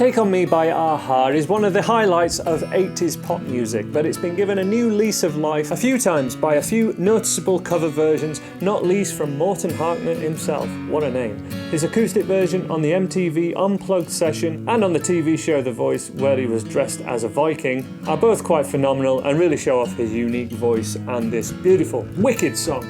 Take On Me by a-ha is one of the highlights of 80s pop music, but it's been given a new lease of life a few times by a few noticeable cover versions, not least from Morten Harknett himself. What a name. His acoustic version on the MTV Unplugged session and on the TV show The Voice, where he was dressed as a Viking, are both quite phenomenal and really show off his unique voice and this beautiful, wicked song.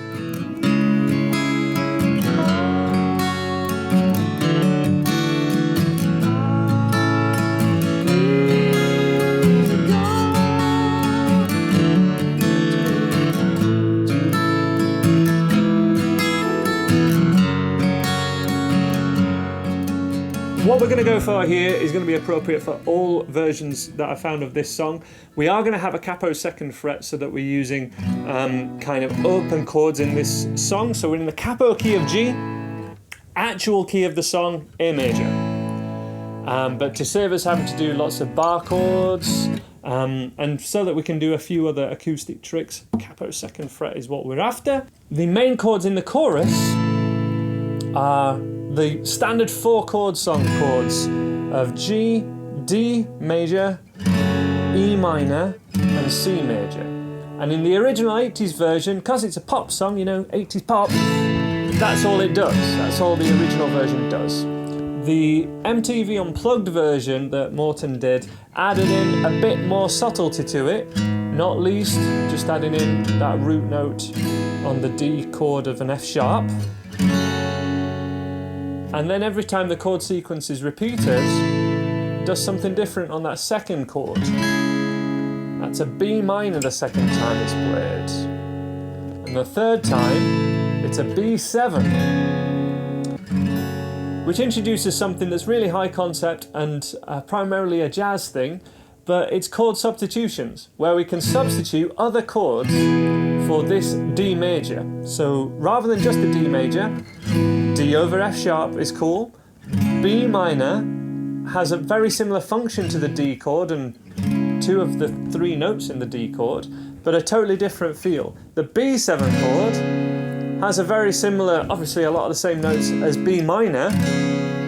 What we're going to go for here is going to be appropriate for all versions that I found of this song. We are going to have a capo second fret so that we're using kind of open chords in this song. So we're in the capo key of G, actual key of the song, A major. But to save us having to do lots of bar chords, and so that we can do a few other acoustic tricks, capo second fret is what we're after. The main chords in the chorus are the standard 4-chord song chords of G, D major, E minor and C major. And in the original 80s version, because it's a pop song, you know, 80s pop, that's all it does. That's all the original version does. The MTV Unplugged version that Morten did added in a bit more subtlety to it, not least just adding in that root note on the D chord of an F sharp. And then every time the chord sequence is repeated, does something different on that second chord. That's a B minor the second time it's played. And the third time, it's a B7, which introduces something that's really high concept and primarily a jazz thing, but it's chord substitutions, where we can substitute other chords for this D major. So rather than just the D major, D over F sharp is cool. B minor has a very similar function to the D chord and 2 of the 3 notes in the D chord, but a totally different feel. The B7 chord has a very similar, obviously a lot of the same notes as B minor,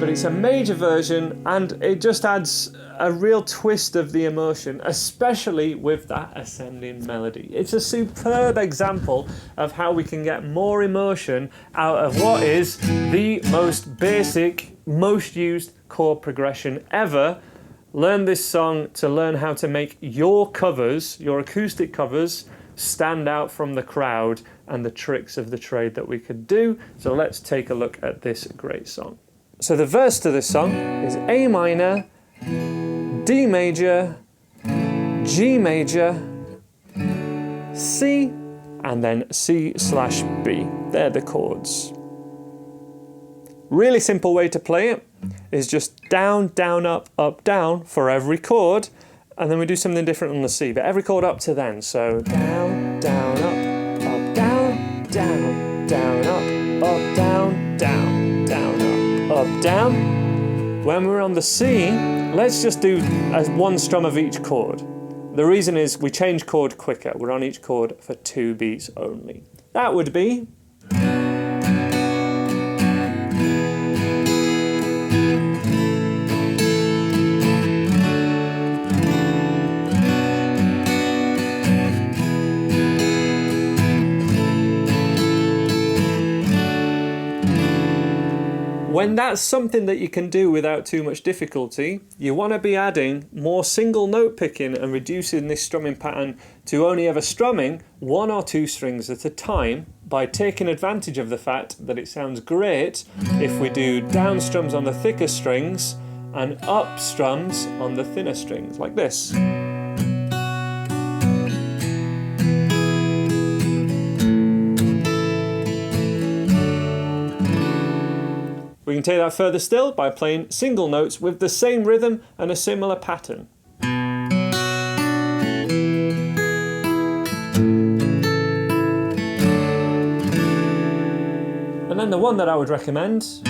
but it's a major version and it just adds a real twist of the emotion, especially with that ascending melody. It's a superb example of how we can get more emotion out of what is the most basic, most used chord progression ever. Learn this song to learn how to make your covers, your acoustic covers, stand out from the crowd and the tricks of the trade that we could do. So let's take a look at this great song. So the verse to this song is A minor, D major, G major, C, and then C/B. They're the chords. Really simple way to play it is just down, down, up, down for every chord, and then we do something different on the C, but every chord up to then. So down, down, up, down, down, down, up, down, down, down, up, down. When we're on the C, let's just do one strum of each chord. The reason is we change chord quicker. We're on each chord for 2 beats only. That would be... When that's something that you can do without too much difficulty, you want to be adding more single note picking and reducing this strumming pattern to only ever strumming 1 or 2 strings at a time by taking advantage of the fact that it sounds great if we do down strums on the thicker strings and up strums on the thinner strings, like this. We can take that further still by playing single notes with the same rhythm and a similar pattern. And then the one that I would recommend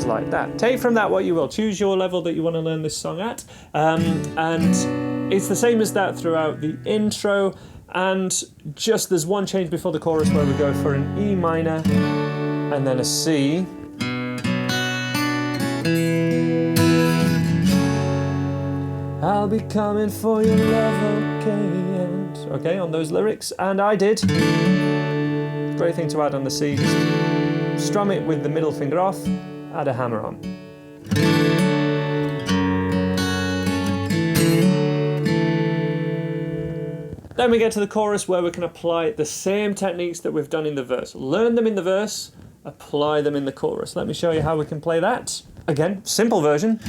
like like that. Take from that what you will. Choose your level that you want to learn this song at. And it's the same as that throughout the intro. And just there's one change before the chorus where we go for an E minor and then a C. I'll be coming for your love, okay, on those lyrics, and I did. Great thing to add on the C, just strum it with the middle finger off, add a hammer on. Then we get to the chorus where we can apply the same techniques that we've done in the verse. Learn them in the verse, apply them in the chorus. Let me show you how we can play that. Again, simple version.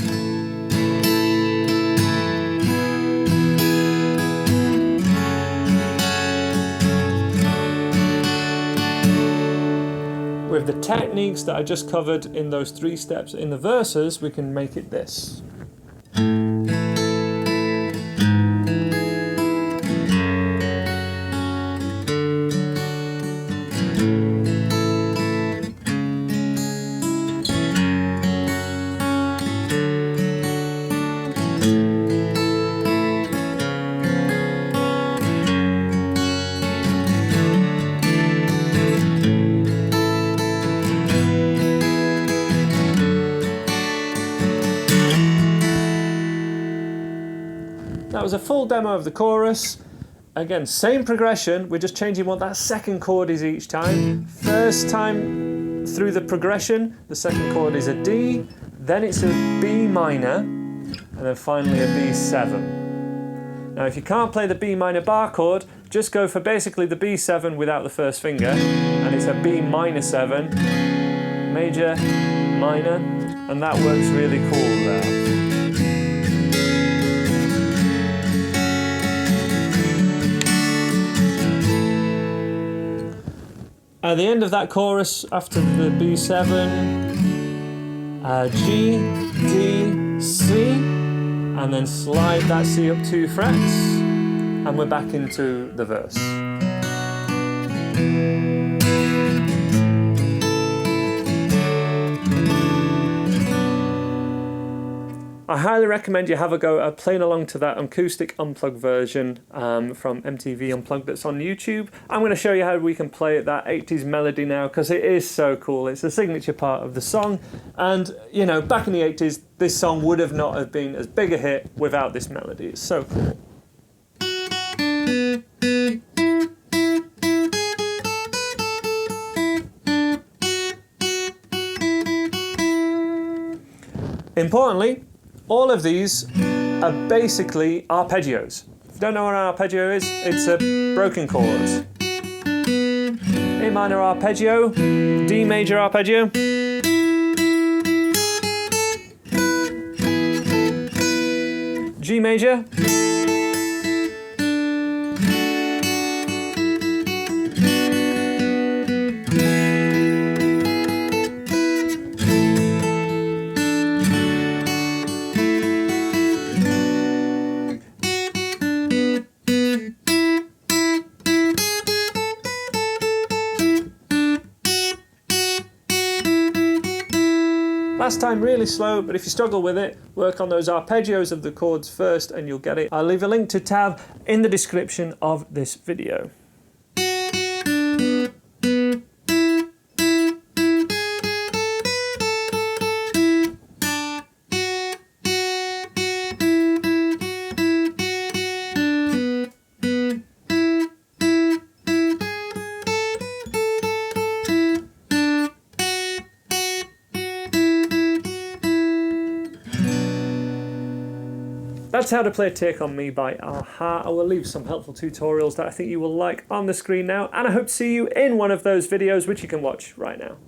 With the techniques that I just covered in those 3 steps in the verses, we can make it this. That was a full demo of the chorus. Again, same progression, we're just changing what that second chord is each time. First time through the progression, the second chord is a D, then it's a B minor, and then finally a B7. Now if you can't play the B minor bar chord, just go for basically the B7 without the first finger, and it's a B minor 7, major, minor, and that works really cool there. At the end of that chorus, after the B7, G, D, C, and then slide that C up 2 frets, and we're back into the verse. I highly recommend you have a go at playing along to that acoustic unplugged version from MTV Unplugged that's on YouTube. I'm going to show you how we can play that 80s melody now because it is so cool. It's a signature part of the song, and you know, back in the 80s this song would have not have been as big a hit without this melody. It's so cool. Importantly, all of these are basically arpeggios. If you don't know what an arpeggio is, it's a broken chord. A minor arpeggio, D major arpeggio, G major, last time really slow, but if you struggle with it, work on those arpeggios of the chords first and you'll get it. I'll leave a link to tab in the description of this video. That's how to play Take On Me by a-ha. I will leave some helpful tutorials that I think you will like on the screen now, and I hope to see you in one of those videos which you can watch right now.